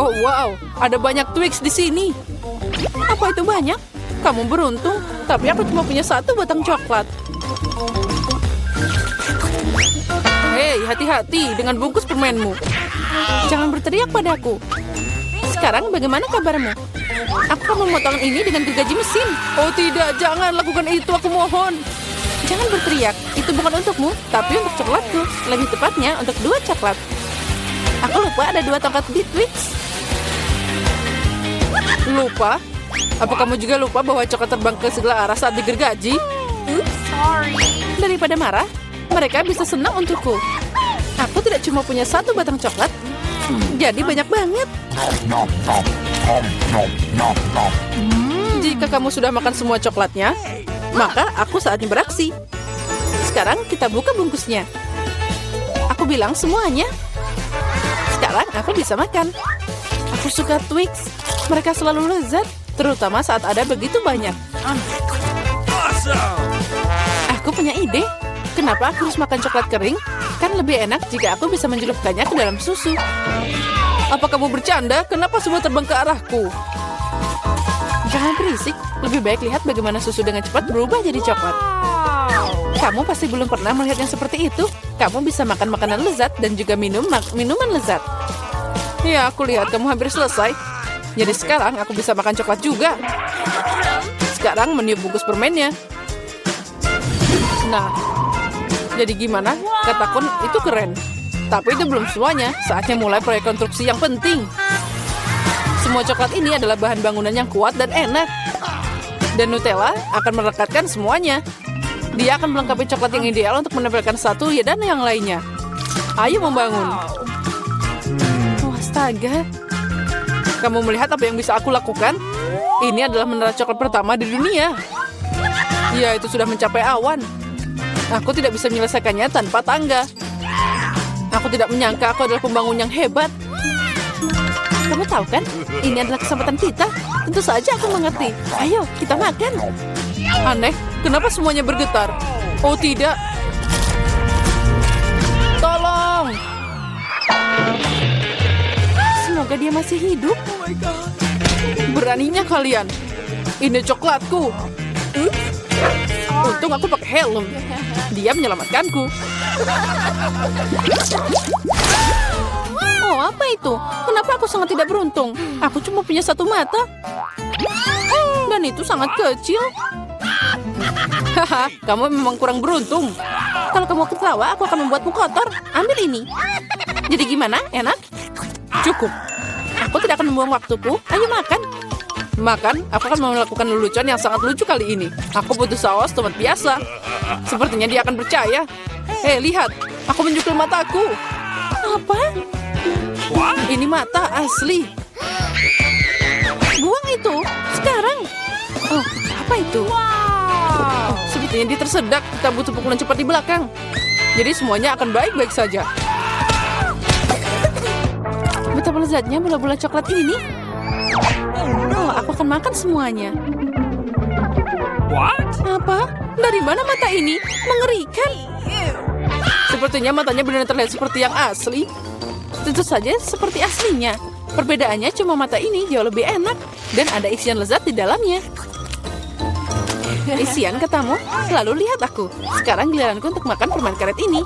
Oh, wow. Ada banyak Twix di sini. Apa itu banyak? Kamu beruntung, tapi aku cuma punya satu batang coklat. Hei, hati-hati dengan bungkus permenmu. Jangan berteriak padaku. Sekarang bagaimana kabarmu? Aku akan memotong ini dengan gergaji mesin. Oh tidak, jangan lakukan itu, aku mohon. Jangan berteriak, itu bukan untukmu, tapi untuk coklatku. Lebih tepatnya, untuk 2 coklat. Aku lupa ada 2 tongkat di Twix. Lupa? Apa kamu juga lupa bahwa coklat terbang ke segala arah saat digergaji? Sorry. Daripada marah, mereka bisa senang untukku. Aku tidak cuma punya 1 batang coklat, jadi banyak banget. Jika kamu sudah makan semua coklatnya, maka aku saatnya beraksi. Sekarang kita buka bungkusnya. Aku bilang semuanya. Sekarang aku bisa makan. Aku suka Twix. Mereka selalu lezat, terutama saat ada begitu banyak. Aku punya ide. Kenapa aku harus makan coklat kering? Kan lebih enak jika aku bisa mencelupkannya ke dalam susu. Apa kamu bercanda? Kenapa semua terbang ke arahku? Jangan berisik. Lebih baik lihat bagaimana susu dengan cepat berubah jadi coklat. Kamu pasti belum pernah melihat yang seperti itu. Kamu bisa makan makanan lezat dan juga minuman lezat. Ya, aku lihat kamu hampir selesai. Jadi sekarang aku bisa makan coklat juga. Sekarang meniup bungkus permennya. Nah, jadi gimana? Katakan itu keren. Tapi itu belum semuanya. Saatnya mulai proyek konstruksi yang penting. Semua coklat ini adalah bahan bangunan yang kuat dan enak. Dan Nutella akan merekatkan semuanya. Dia akan melengkapi coklat yang ideal untuk menempelkan satu dan yang lainnya. Ayo membangun. Oh, astaga. Kamu melihat apa yang bisa aku lakukan? Ini adalah menara coklat pertama di dunia. Ya, itu sudah mencapai awan. Aku tidak bisa menyelesaikannya tanpa tangga. Aku tidak menyangka aku adalah pembangun yang hebat. Kamu tahu kan? Ini adalah kesempatan kita. Tentu saja aku mengerti. Ayo, kita makan. Aneh, kenapa semuanya bergetar? Oh tidak. Tolong. Semoga dia masih hidup. Beraninya kalian. Ini coklatku. Untung aku pakai helm. Dia menyelamatkanku. Oh, apa itu? Kenapa aku sangat tidak beruntung? Aku cuma punya 1 mata. Dan itu sangat kecil. Haha, kamu memang kurang beruntung. Kalau kamu ketawa, aku akan membuatmu kotor. Ambil ini. Jadi gimana? Enak? Cukup. Aku tidak akan membuang waktuku. Ayo makan. Makan, aku akan melakukan lelucon yang sangat lucu kali ini. Aku butuh saus tomat biasa. Sepertinya dia akan percaya. Hei, lihat. Aku menjukul mataku. Apa? Ini mata asli. Buang itu. Sekarang. Oh, apa itu? Oh, sepertinya dia tersedak. Kita butuh pukulan cepat di belakang. Jadi semuanya akan baik-baik saja. Betapa lezatnya bola-bola coklat ini. Oh, aku akan makan semuanya. What? Apa? Dari mana mata ini? Mengerikan. Sepertinya matanya benar-benar terlihat seperti yang asli. Tentu saja seperti aslinya. Perbedaannya cuma mata ini jauh lebih enak. Dan ada isian lezat di dalamnya. Isian katamu? Lalu lihat aku. Sekarang giliranku untuk makan permen karet ini.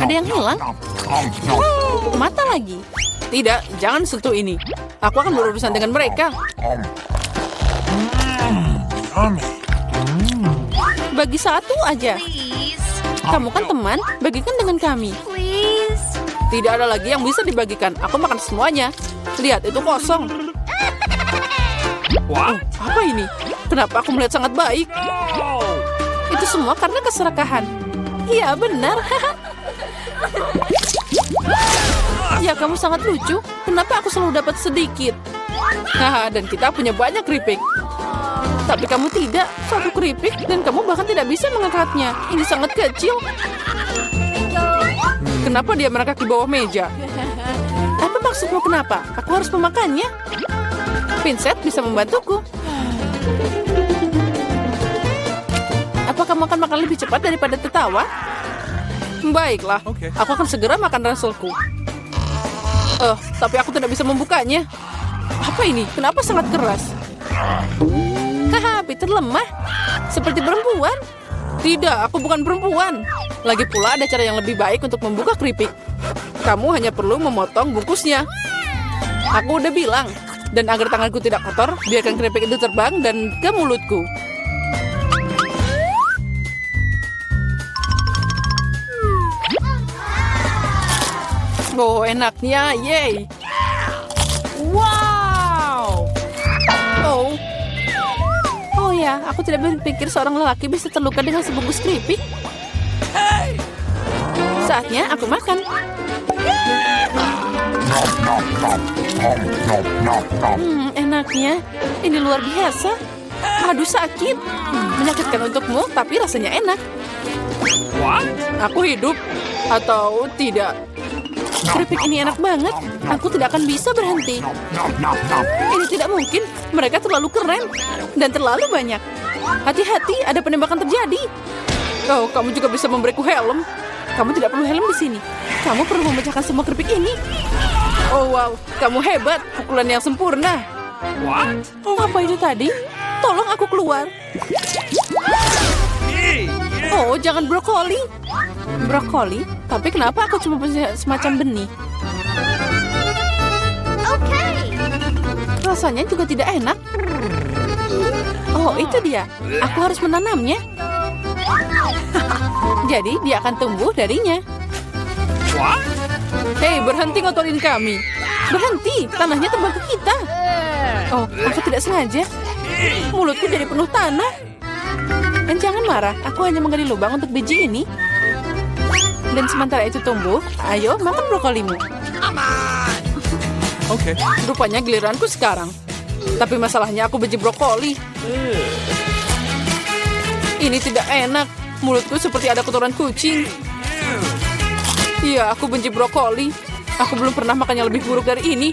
Ada yang hilang? Mata lagi. Tidak, jangan sentuh ini. Aku akan berurusan dengan mereka. Bagi 1 aja. Please. Kamu kan teman, bagikan dengan kami. Please. Tidak ada lagi yang bisa dibagikan. Aku makan semuanya. Lihat, itu kosong. What? Apa ini? Kenapa aku melihat sangat baik? Itu semua karena keserakahan. Iya, benar. Ya, kamu sangat lucu. Kenapa aku selalu dapat sedikit? Haha, dan kita punya banyak keripik. Tapi kamu tidak. 1 keripik, dan kamu bahkan tidak bisa mengangkatnya. Ini sangat kecil. Kenapa dia merangkak di bawah meja? Apa maksudmu kenapa? Aku harus memakannya. Pinset bisa membantuku. Apa kamu akan makan lebih cepat daripada tertawa? Baiklah, Oke. aku akan segera makan raselku. Tapi aku tidak bisa membukanya. Apa ini? Kenapa sangat keras? Haha, Peter lemah. Seperti perempuan. Tidak, aku bukan perempuan. Lagi pula ada cara yang lebih baik untuk membuka keripik. Kamu hanya perlu memotong bungkusnya. Aku udah bilang. Dan agar tanganku tidak kotor, biarkan keripik itu terbang dan ke mulutku. Oh, enaknya. Yeay. Wow. Oh ya, aku tidak berpikir seorang lelaki bisa terluka dengan sebungkus keripik. Saatnya aku makan. Enaknya. Ini luar biasa. Aduh, sakit. Menyakitkan untukmu, tapi rasanya enak. Aku hidup atau tidak? Keripik ini enak banget. Aku tidak akan bisa berhenti. Ini tidak mungkin. Mereka terlalu keren dan terlalu banyak. Hati-hati, ada penembakan terjadi. Oh, kamu juga bisa memberiku helm. Kamu tidak perlu helm di sini. Kamu perlu memecahkan semua keripik ini. Oh wow, kamu hebat. Pukulan yang sempurna. Apa itu tadi? Tolong aku keluar. Oh, jangan brokoli. Brokoli? Tapi kenapa aku cuma punya semacam benih? Rasanya juga tidak enak. Oh, itu dia. Aku harus menanamnya. Jadi dia akan tumbuh darinya. Hei, berhenti ngotorin kami. Berhenti, tanahnya terbang ke kita. Oh, aku tidak sengaja. Mulutku jadi penuh tanah. Dan jangan marah, aku hanya menggali lubang untuk biji ini. Dan sementara itu tumbuh, ayo makan brokolimu. Oke. Rupanya giliranku sekarang. Tapi masalahnya aku benci brokoli. Ini tidak enak. Mulutku seperti ada kotoran kucing. Iya, aku benci brokoli. Aku belum pernah makan yang lebih buruk dari ini.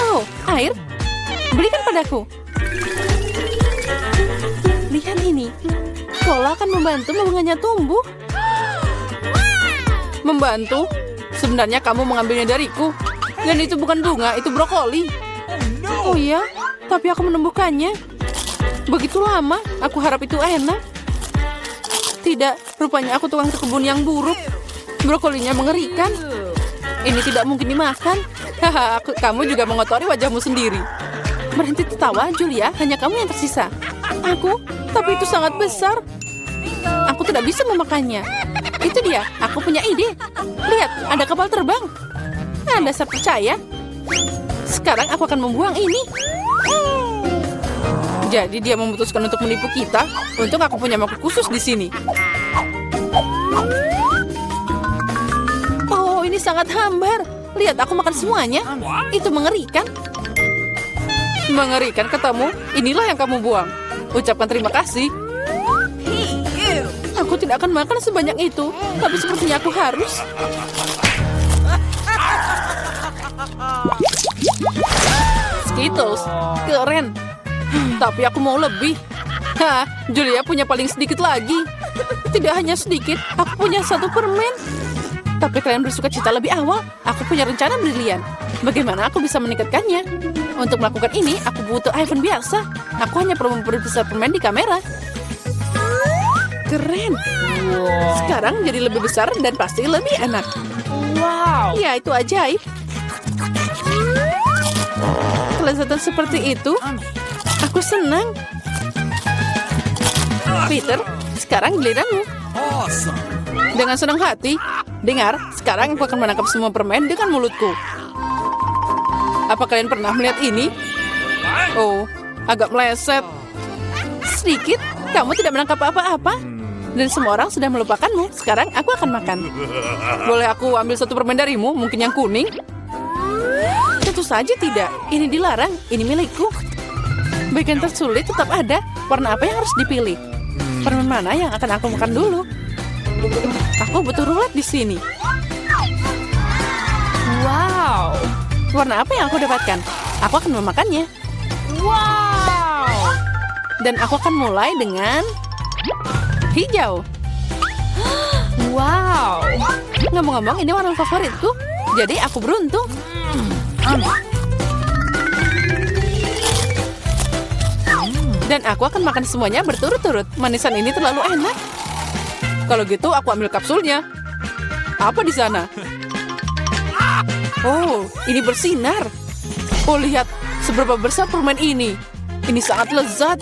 Oh, air. Belikan padaku. Lihat ini. Cola akan membantu bunganya tumbuh. Membantu? Sebenarnya kamu mengambilnya dariku. Dan itu bukan bunga, itu brokoli. Oh iya, tapi aku menumbuhkannya. Begitu lama, aku harap itu enak. Tidak, rupanya aku tukang kebun yang buruk. Brokolinya mengerikan. Ini tidak mungkin dimakan. Haha, kamu juga mengotori wajahmu sendiri. Berhenti tertawa, Julia. Hanya kamu yang tersisa. Aku? Tapi itu sangat besar. Aku tidak bisa memakannya. Itu dia, aku punya ide. Lihat, ada kapal terbang. Anda saya percaya. Sekarang aku akan membuang ini. Jadi dia memutuskan untuk menipu kita. Untung aku punya mangkuk khusus di sini. Oh, ini sangat hambar. Lihat, aku makan semuanya. Itu mengerikan. Mengerikan katamu? Inilah yang kamu buang. Ucapkan terima kasih. Aku tidak akan makan sebanyak itu. Tapi sepertinya aku harus. Skittles, keren. Tapi aku mau lebih. Hah, Julia punya paling sedikit lagi. Tidak hanya sedikit, aku punya 1 permen. Tapi kalian bersuka cita lebih awal. Aku punya rencana brilian. Bagaimana aku bisa meningkatkannya? Untuk melakukan ini, aku butuh iPhone biasa. Aku hanya perlu memperbesar permen di kamera. Keren. Sekarang jadi lebih besar dan pasti lebih enak. Wow. Ya, itu ajaib. Kelezatan seperti itu, aku senang. Peter, sekarang giliranmu. Dengan senang hati. Dengar, sekarang aku akan menangkap semua permen dengan mulutku. Apa kalian pernah melihat ini? Oh, agak meleset. Sedikit, kamu tidak menangkap apa-apa. Dan semua orang sudah melupakanmu. Sekarang aku akan makan. Boleh aku ambil 1 permen darimu? Mungkin yang kuning? Tentu saja tidak. Ini dilarang. Ini milikku. Bagian tersulit tetap ada. Warna apa yang harus dipilih? Permen mana yang akan aku makan dulu? Aku butuh rulet di sini. Wow. Warna apa yang aku dapatkan? Aku akan memakannya. Wow. Dan aku akan mulai dengan hijau. Wow. Ngomong-ngomong, ini warna favoritku. Jadi aku beruntung. Dan aku akan makan semuanya berturut-turut. Manisan ini terlalu enak. Kalau gitu, aku ambil kapsulnya. Apa di sana? Oh, ini bersinar. Oh, lihat seberapa besar permen ini. Ini sangat lezat.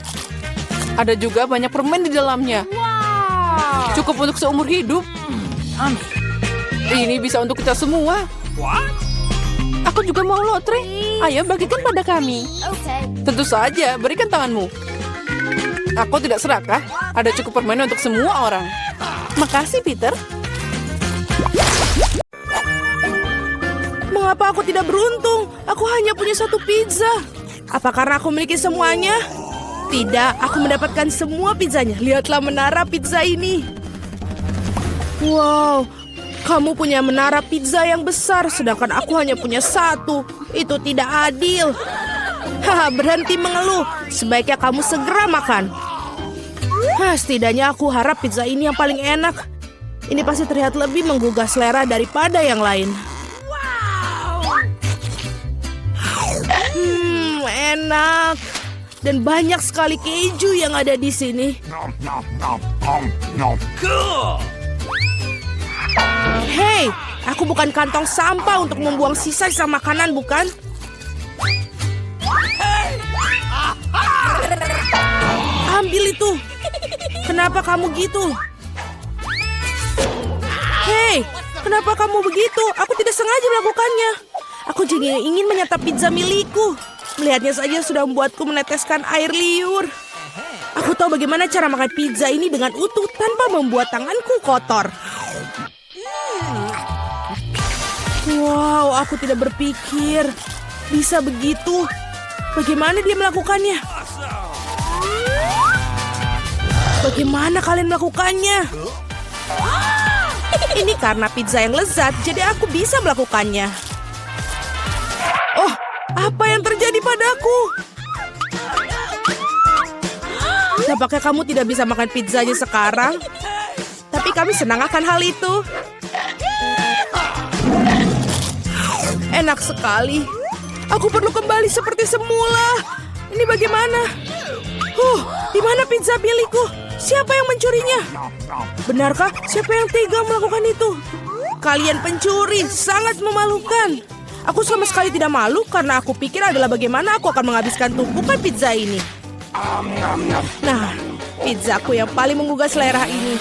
Ada juga banyak permen di dalamnya. Wow. Cukup untuk seumur hidup. Ini bisa untuk kita semua. Aku juga mau lotre. Ayo bagikan pada kami. Okay. Tentu saja, berikan tanganmu. Aku tidak serakah. Ada cukup permen untuk semua orang. Makasih, Peter. Mengapa aku tidak beruntung? Aku hanya punya satu pizza. Apa karena aku memiliki semuanya? Tidak, aku mendapatkan semua pizzanya. Lihatlah menara pizza ini. Wow, kamu punya menara pizza yang besar, sedangkan aku hanya punya satu. Itu tidak adil. Haha, berhenti mengeluh. Sebaiknya kamu segera makan. Setidaknya aku harap pizza ini yang paling enak. Ini pasti terlihat lebih menggugah selera daripada yang lain. Enak. Dan banyak sekali keju yang ada di sini. Hei, aku bukan kantong sampah untuk membuang sisa-sisa makanan, bukan? Ambil itu. Kenapa kamu gitu? Hei, kenapa kamu begitu? Aku tidak sengaja melakukannya. Aku juga ingin menyantap pizza milikku. Melihatnya saja sudah membuatku meneteskan air liur. Aku tahu bagaimana cara makan pizza ini dengan utuh tanpa membuat tanganku kotor. Wow, aku tidak berpikir bisa begitu. Bagaimana dia melakukannya? Bagaimana kalian melakukannya? Ini karena pizza yang lezat, jadi aku bisa melakukannya. Oh, apa yang terjadi padaku? Nampaknya kamu tidak bisa makan pizzanya sekarang. Tapi kami senang akan hal itu. Enak sekali. Aku perlu kembali seperti semula. Ini bagaimana? Di mana pizza milikku? Siapa yang mencurinya? Benarkah? Siapa yang tega melakukan itu? Kalian pencuri, sangat memalukan. Aku sama sekali tidak malu karena aku pikir adalah bagaimana aku akan menghabiskan tumpukan pizza ini. Nah, pizzaku yang paling menggugah selera ini.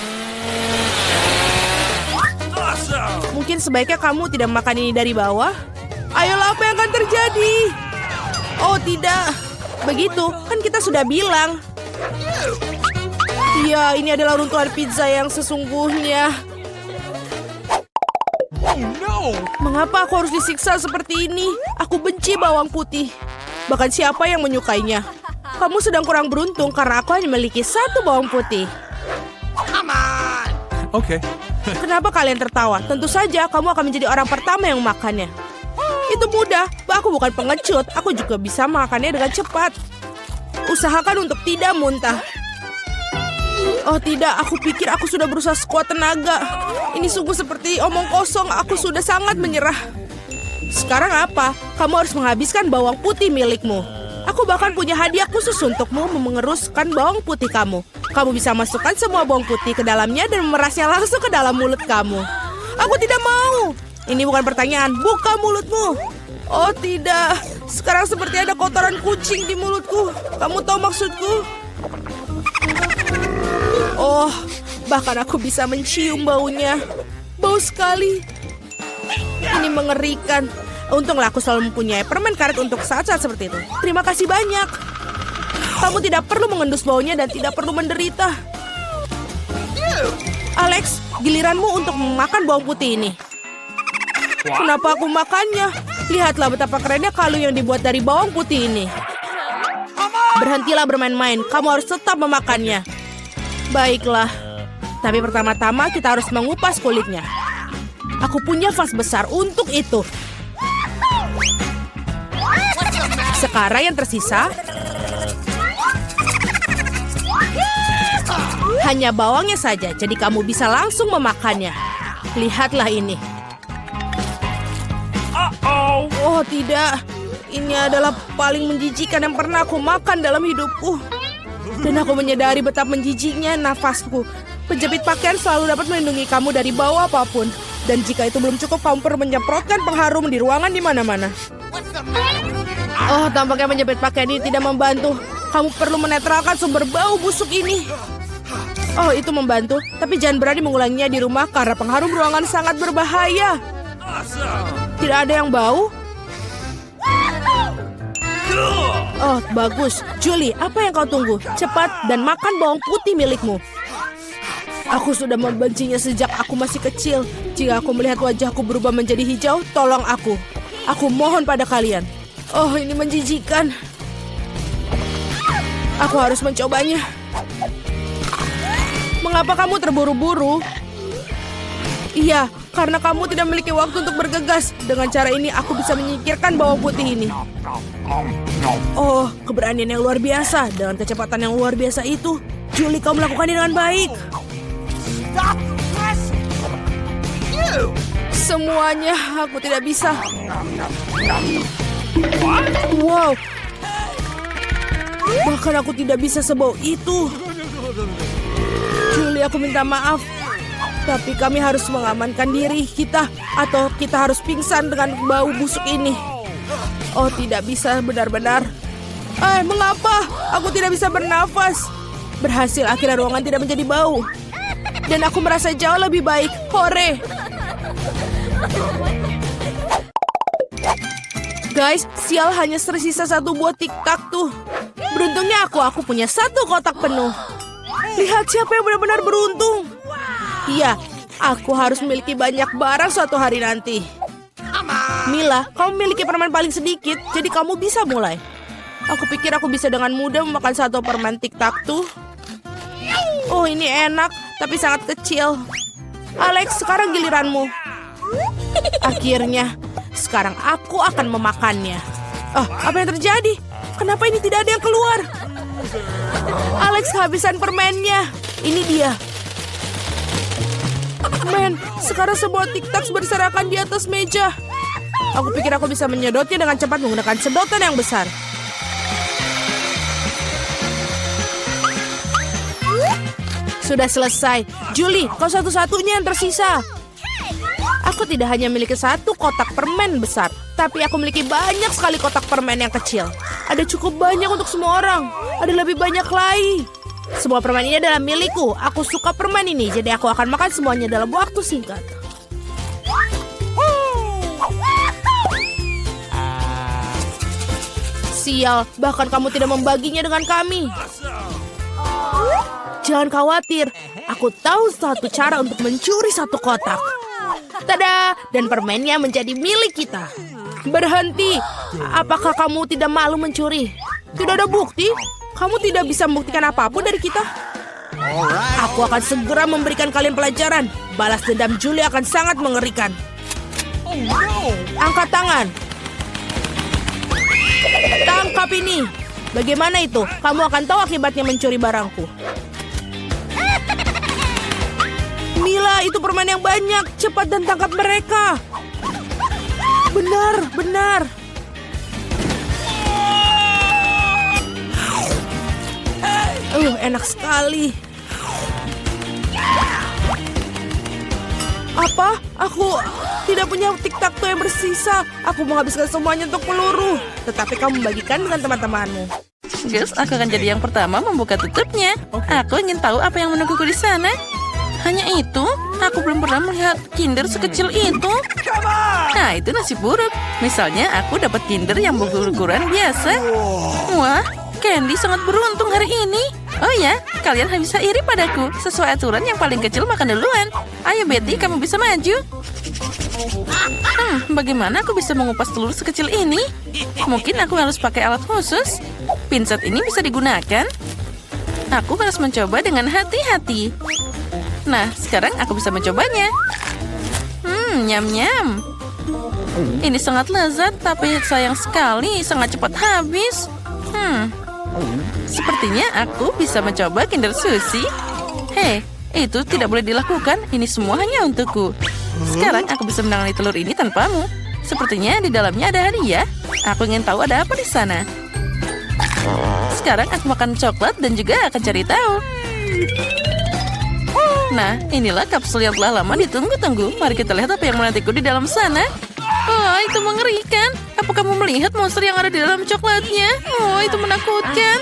Mungkin sebaiknya kamu tidak makan ini dari bawah. Ayolah, apa yang akan terjadi? Oh tidak, begitu kan kita sudah bilang. Iya, ini adalah runtuhan pizza yang sesungguhnya. Mengapa aku harus disiksa seperti ini? Aku benci bawang putih. Bahkan siapa yang menyukainya? Kamu sedang kurang beruntung karena aku hanya memiliki satu bawang putih. Okay. Kenapa kalian tertawa? Tentu saja kamu akan menjadi orang pertama yang memakannya. Itu mudah, aku bukan pengecut. Aku juga bisa makannya dengan cepat. Usahakan untuk tidak muntah. Oh tidak, aku pikir aku sudah berusaha sekuat tenaga. Ini sungguh seperti omong kosong, aku sudah sangat menyerah. Sekarang apa? Kamu harus menghabiskan bawang putih milikmu. Aku bahkan punya hadiah khusus untukmu mengeruskan bawang putih kamu. Kamu bisa masukkan semua bawang putih ke dalamnya dan memerasnya langsung ke dalam mulut kamu. Aku tidak mau. Ini bukan pertanyaan, buka mulutmu. Oh tidak, sekarang seperti ada kotoran kucing di mulutku. Kamu tahu maksudku? Oh, bahkan aku bisa mencium baunya. Bau sekali. Ini mengerikan. Untunglah aku selalu mempunyai permen karet untuk saat-saat seperti itu. Terima kasih banyak. Kamu tidak perlu mengendus baunya dan tidak perlu menderita. Alex, giliranmu untuk memakan bawang putih ini. Kenapa aku makannya? Lihatlah betapa kerennya kalung yang dibuat dari bawang putih ini. Berhentilah bermain-main. Kamu harus tetap memakannya. Baiklah. Tapi pertama-tama kita harus mengupas kulitnya. Aku punya vas besar untuk itu. Sekarang yang tersisa. Hanya bawangnya saja, jadi kamu bisa langsung memakannya. Lihatlah ini. Oh tidak, ini adalah paling menjijikan yang pernah aku makan dalam hidupku. Dan aku menyadari betapa menjijiknya nafasku. Penjepit pakaian selalu dapat melindungi kamu dari bau apapun. Dan jika itu belum cukup, kamu perlu menyemprotkan pengharum di ruangan di mana-mana. Oh, tampaknya menjepit pakaian ini tidak membantu. Kamu perlu menetralkan sumber bau busuk ini. Oh, itu membantu. Tapi jangan berani mengulanginya di rumah karena pengharum ruangan sangat berbahaya. Tidak ada yang bau? Oh, bagus. Julie, apa yang kau tunggu? Cepat dan makan bawang putih milikmu. Aku sudah membencinya sejak aku masih kecil. Jika aku melihat wajahku berubah menjadi hijau, tolong aku. Aku mohon pada kalian. Oh, ini menjijikan. Aku harus mencobanya. Mengapa kamu terburu-buru? Iya, karena kamu tidak memiliki waktu untuk bergegas. Dengan cara ini, aku bisa menyingkirkan bawang putih ini. Oh, keberanian yang luar biasa. Dengan kecepatan yang luar biasa itu, Julie, kau melakukannya dengan baik. Semuanya, aku tidak bisa. Wow. Bahkan aku tidak bisa sebau itu. Julie, aku minta maaf. Tapi kami harus mengamankan diri kita. Atau kita harus pingsan dengan bau busuk ini. Oh, tidak bisa benar-benar. Mengapa? Aku tidak bisa bernafas. Berhasil, akhirnya ruangan tidak menjadi bau. Dan aku merasa jauh lebih baik. Hore! Guys, sial, hanya tersisa satu buah tiktak tuh. Beruntungnya aku punya satu kotak penuh. Lihat siapa yang benar-benar beruntung. Iya, aku harus memiliki banyak barang suatu hari nanti. Mila, kamu memiliki permen paling sedikit, jadi kamu bisa mulai. Aku pikir aku bisa dengan mudah memakan satu permen tiktak tuh. Oh, ini enak, tapi sangat kecil. Alex, sekarang giliranmu. Akhirnya, sekarang aku akan memakannya. Oh, apa yang terjadi? Kenapa ini tidak ada yang keluar? Alex kehabisan permennya. Ini dia. Men, sekarang semua tiktak berserakan di atas meja. Aku pikir aku bisa menyedotnya dengan cepat menggunakan sedotan yang besar. Sudah selesai. Julie, kau satu-satunya yang tersisa. Aku tidak hanya memiliki satu kotak permen besar, tapi aku memiliki banyak sekali kotak permen yang kecil. Ada cukup banyak untuk semua orang. Ada lebih banyak lagi. Semua permen ini adalah milikku. Aku suka permen ini, jadi aku akan makan semuanya dalam waktu singkat. Sial, bahkan kamu tidak membaginya dengan kami. Jangan khawatir, aku tahu satu cara untuk mencuri satu kotak. Tada! Dan permennya menjadi milik kita. Berhenti! Apakah kamu tidak malu mencuri? Tidak ada bukti. Kamu tidak bisa membuktikan apapun dari kita. Aku akan segera memberikan kalian pelajaran. Balas dendam Julie akan sangat mengerikan. Angkat tangan. Tangkap ini. Bagaimana itu? Kamu akan tahu akibatnya mencuri barangku. Mila, itu permen yang banyak. Cepat dan tangkap mereka. Benar, benar. Enak sekali. Apa? Aku tidak punya tiktak yang bersisa. Aku menghabiskan semuanya untuk peluru. Tetapi kamu membagikan dengan teman-temanmu. Gus, aku akan jadi yang pertama membuka tutupnya. Aku ingin tahu apa yang menungguku di sana. Hanya itu, aku belum pernah melihat Kinder sekecil itu. Nah, itu nasib buruk. Misalnya, aku dapat Kinder yang berukuran biasa. Wah, Candy sangat beruntung hari ini. Oh ya, kalian bisa iri padaku. Sesuai aturan yang paling kecil makan duluan. Ayo Betty, kamu bisa maju. Bagaimana aku bisa mengupas telur sekecil ini? Mungkin aku harus pakai alat khusus. Pinset ini bisa digunakan. Aku harus mencoba dengan hati-hati. Nah, sekarang aku bisa mencobanya. Nyam-nyam. Ini sangat lezat, tapi sayang sekali, sangat cepat habis. Sepertinya aku bisa mencoba Kinder Sushi. Hei, itu tidak boleh dilakukan. Ini semua hanya untukku. Sekarang aku bisa menangani telur ini tanpamu. Sepertinya di dalamnya ada hadiah. Aku ingin tahu ada apa di sana. Sekarang aku makan coklat dan juga akan cari tahu. Nah, inilah kapsul yang telah lama ditunggu-tunggu. Mari kita lihat apa yang menantiku di dalam sana. Oh, itu mengerikan. Apa kamu melihat monster yang ada di dalam coklatnya? Oh, itu menakutkan.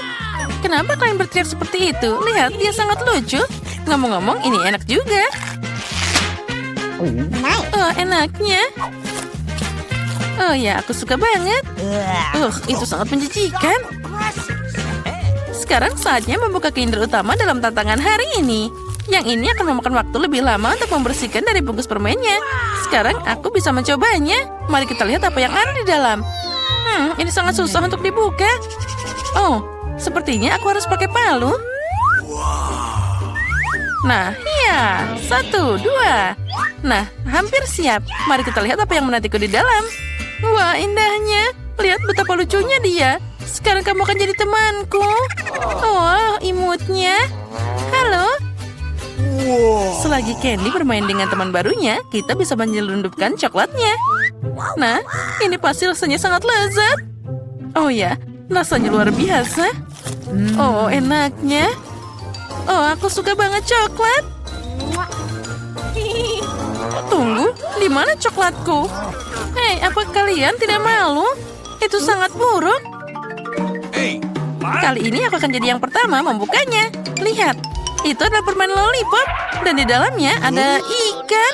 Kenapa kalian berteriak seperti itu? Lihat, dia sangat lucu. Ngomong-ngomong, ini enak juga. Oh, enaknya. Oh ya, aku suka banget. Itu sangat menjijikan. Sekarang saatnya membuka Kinder utama dalam tantangan hari ini. Yang ini akan memakan waktu lebih lama untuk membersihkan dari bungkus permennya. Sekarang aku bisa mencobanya. Mari kita lihat apa yang ada di dalam. Ini sangat susah untuk dibuka. Oh, sepertinya aku harus pakai palu. Nah, ya. 1, 2. Nah, hampir siap. Mari kita lihat apa yang menantiku di dalam. Wah, indahnya. Lihat betapa lucunya dia. Sekarang kamu akan jadi temanku. Oh, imutnya. Halo. Selagi Candy bermain dengan teman barunya, kita bisa menyelundupkan coklatnya. Nah, ini pasti rasanya sangat lezat. Oh ya, rasanya luar biasa. Oh, enaknya. Oh, aku suka banget coklat. Tunggu, di mana coklatku? Hei, apa kalian tidak malu? Itu sangat buruk. Kali ini aku akan jadi yang pertama membukanya. Lihat, itu adalah permen lollipop. Dan di dalamnya ada ikan.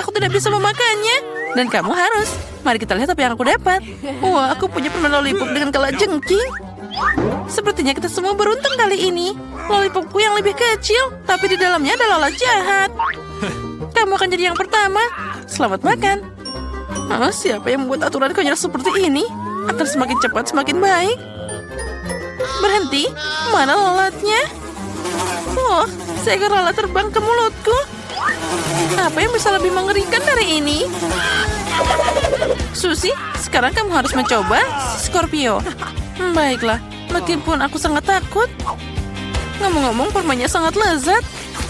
Aku tidak bisa memakannya. Dan kamu harus. Mari kita lihat apa yang aku dapat. Wah, aku punya permen lollipop dengan kalajengking. Sepertinya kita semua beruntung kali ini. Lollipopku yang lebih kecil, tapi di dalamnya ada lalat jahat. Kamu akan jadi yang pertama. Selamat makan. Siapa yang membuat aturan konyol seperti ini? Akan semakin cepat semakin baik. Berhenti. Mana lalatnya? Oh, seekor lalat terbang ke mulutku. Apa yang bisa lebih mengerikan dari ini? Susie, sekarang kamu harus mencoba Scorpio. Baiklah, meskipun aku sangat takut. Ngomong-ngomong, permennya sangat lezat.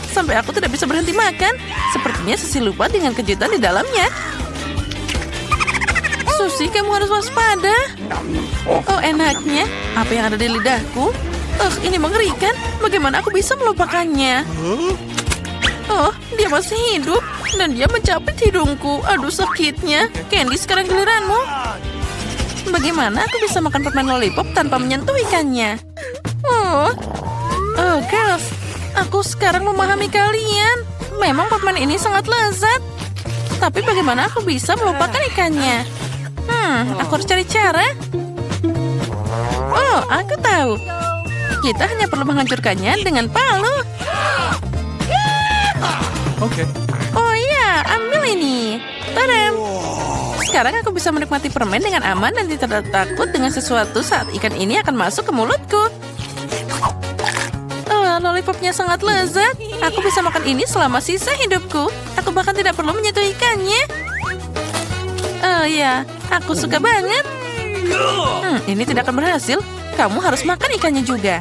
Sampai aku tidak bisa berhenti makan. Sepertinya Susie lupa dengan kejutan di dalamnya. Susie, kamu harus waspada. Oh, enaknya. Apa yang ada di lidahku? Ini mengerikan. Bagaimana aku bisa melupakannya? Oh, dia masih hidup. Dan dia mencapit hidungku. Aduh, sakitnya. Candy, sekarang giliranmu. Bagaimana aku bisa makan permen lollipop tanpa menyentuh ikannya? Oh, girls. Aku sekarang memahami kalian. Memang permen ini sangat lezat. Tapi bagaimana aku bisa melupakan ikannya? Aku harus cari cara. Oh, aku tahu. Kita hanya perlu menghancurkannya dengan palu. Oke. Oh iya, ambil ini. Tadam. Sekarang aku bisa menikmati permen dengan aman dan tidak takut dengan sesuatu saat ikan ini akan masuk ke mulutku. Lollipopnya sangat lezat. Aku bisa makan ini selama sisa hidupku. Aku bahkan tidak perlu menyentuh ikannya. Oh ya, aku suka banget. Ini tidak akan berhasil. Kamu harus makan ikannya juga.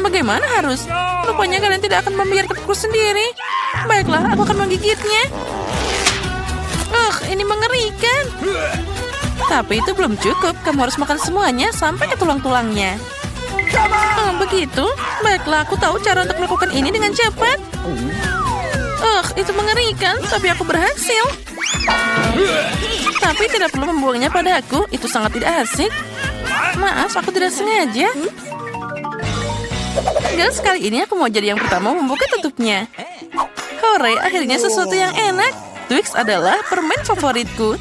Bagaimana harus? Rupanya kalian tidak akan membiarkanku sendiri. Baiklah, aku akan menggigitnya. Ini mengerikan. Tapi itu belum cukup. Kamu harus makan semuanya sampai ke tulang-tulangnya. Begitu? Baiklah, aku tahu cara untuk melakukan ini dengan cepat. Itu mengerikan, tapi aku berhasil. Tapi tidak perlu membuangnya padaku. Itu sangat tidak asik. Maaf, aku tidak sengaja. Girls, kali ini aku mau jadi yang pertama membuka tutupnya. Hore, akhirnya sesuatu yang enak. Twix adalah permen favoritku.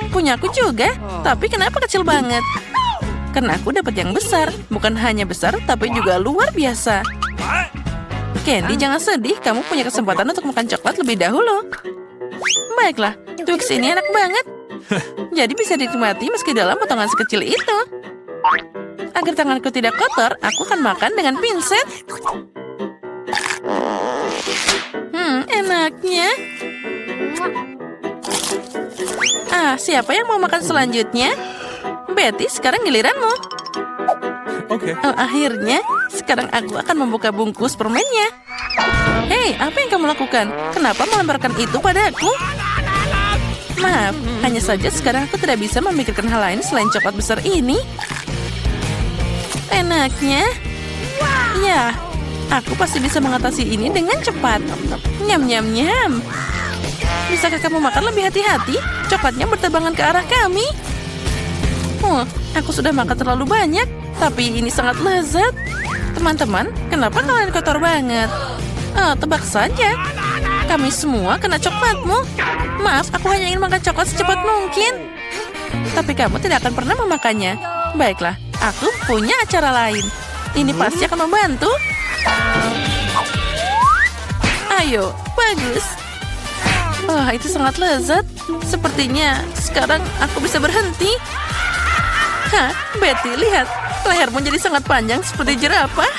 Punyaku juga, tapi kenapa kecil banget? Karena aku dapat yang besar. Bukan hanya besar, tapi juga luar biasa. Candy, jangan sedih. Kamu punya kesempatan untuk makan coklat lebih dahulu. Baiklah, Twix ini enak banget. Jadi bisa dinikmati meski dalam potongan sekecil itu. Agar tanganku tidak kotor, aku akan makan dengan pinset. Enaknya. Siapa yang mau makan selanjutnya? Betty, sekarang giliranmu. Oke. Akhirnya, sekarang aku akan membuka bungkus permennya. Hei, apa yang kamu lakukan? Kenapa melemparkan itu padaku? Maaf, hanya saja sekarang aku tidak bisa memikirkan hal lain selain coklat besar ini. Enaknya. Ya, aku pasti bisa mengatasi ini dengan cepat. Nyam nyam nyam. Bisakah kamu makan lebih hati-hati? Coklatnya berterbangan ke arah kami. Aku sudah makan terlalu banyak, tapi ini sangat lezat. Teman-teman, kenapa kalian kotor banget? Tebak saja. Kami semua kena coklatmu. Maaf, aku hanya ingin makan coklat secepat mungkin. Tapi kamu tidak akan pernah memakannya. Baiklah, aku punya acara lain. Ini pasti akan membantu. Ayo, bagus. Wah, itu sangat lezat. Sepertinya sekarang aku bisa berhenti. Hah, Betty, lihat. Lehermu jadi sangat panjang seperti jerapah.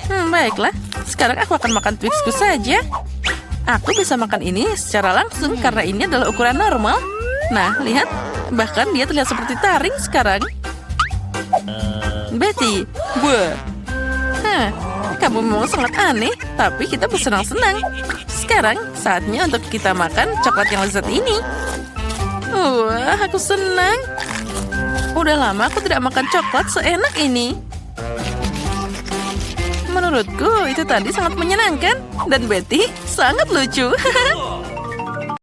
Baiklah. Sekarang aku akan makan Twixku saja. Aku bisa makan ini secara langsung karena ini adalah ukuran normal. Nah, lihat. Bahkan dia terlihat seperti taring sekarang. Betty, buah. Kamu memang sangat aneh, tapi kita bersenang-senang. Sekarang saatnya untuk kita makan coklat yang lezat ini. Wah, aku senang. Udah lama aku tidak makan coklat seenak ini. Menurutku itu tadi sangat menyenangkan dan Betty sangat lucu.